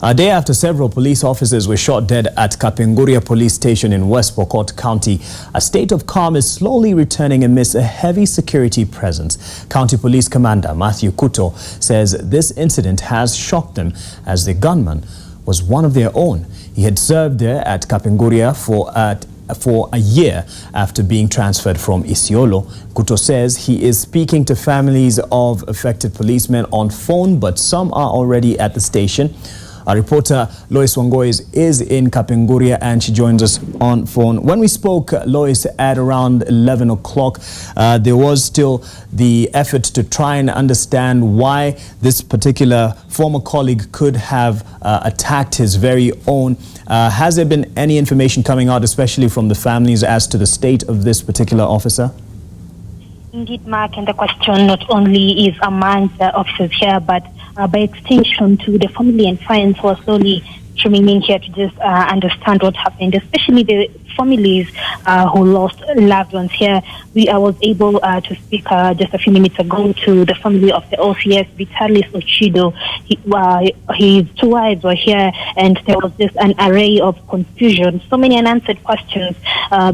A day after several police officers were shot dead at Kapenguria police station in West Pokot County, a state of calm is slowly returning amidst a heavy security presence. County Police Commander Mathew Kuto says this incident has shocked them as the gunman was one of their own. He had served there at Kapenguria for a year after being transferred from Isiolo. Kuto says he is speaking to families of affected policemen on phone, but some are already at the station. Our reporter Loise Wangui is in Kapenguria and she joins us on phone. When we spoke, Loise, at around 11 o'clock, there was still the effort to try and understand why this particular former colleague could have attacked his very own. Has there been any information coming out, especially from the families, as to the state of this particular officer? Indeed, Mark, and the question not only is among the officers here, but by extension to the family and friends who are slowly streaming in here to just understand what happened, especially the families who lost loved ones here. I was able to speak just a few minutes ago to the family of the OCS, Vitalis Ochido. His two wives were here, and there was just an array of confusion, so many unanswered questions,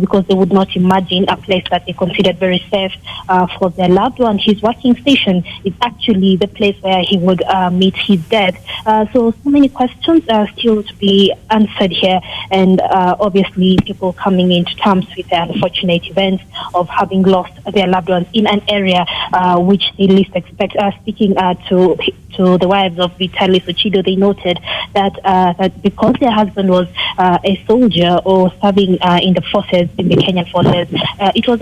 because they would not imagine a place that they considered very safe for their loved one. His working station is actually the place where he would meet his death. So many questions are still to be answered here, and obviously people coming into terms with the unfortunate events of having lost their loved ones in an area which they least expect. Speaking to the wives of Vitalis Ochido, they noted that because their husband was a soldier or serving in the forces, in the Kenyan forces, it was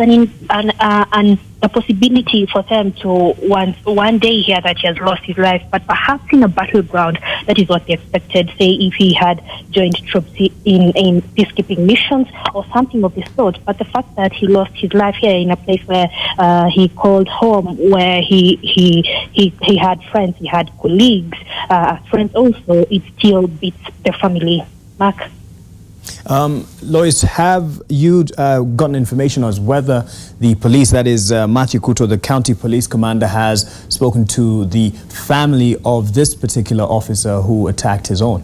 a possibility for them to one day hear that he has lost his life, but perhaps in a battleground. That is what they expected, say if he had joined troops in peacekeeping missions or something of the sort. But the fact that he lost his life here in a place where he called home, where he had friends, he had colleagues, friends also, it still beats the family. Mark? Loise, have you gotten information as whether the police, that is Mathew Kuto, the county police commander, has spoken to the family of this particular officer who attacked his own?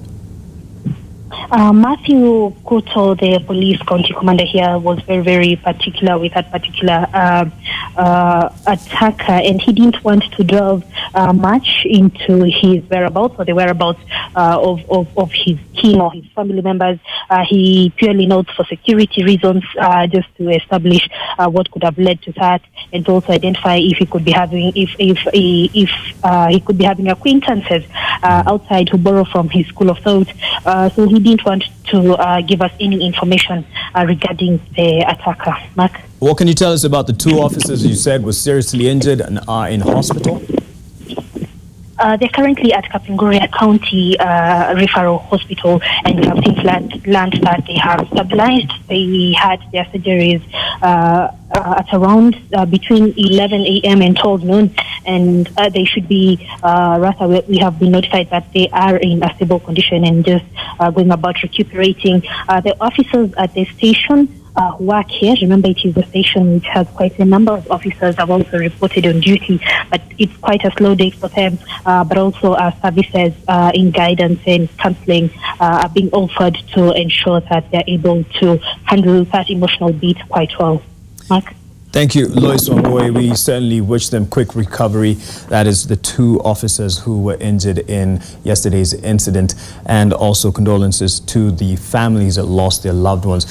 Mathew Kuto, the police county commander here, was very, very particular with that particular attacker, and he didn't want to delve much into his whereabouts or the whereabouts of his kin or his family members. He purely notes for security reasons, just to establish what could have led to that, and also identify if he could be having he could be having acquaintances outside who borrow from his school of thought. So he didn't want to give us any information regarding the attacker. Mark? What can you tell us about the two officers you said were seriously injured and are in hospital? They're currently at Kapenguria County Referral Hospital, and we have since learned that they have stabilized. They had their surgeries at around between 11 a.m. and 12 noon, and they should be, we have been notified that they are in a stable condition and just going about recuperating. The officers at the station who work here, remember it is a station which has quite a number of officers have also reported on duty, but it's quite a slow day for them, but also services in guidance and counseling are being offered to ensure that they're able to handle that emotional beat quite well. Mark? Thank you, Loise Wangui. We certainly wish them quick recovery. That is the two officers who were injured in yesterday's incident, and also condolences to the families that lost their loved ones.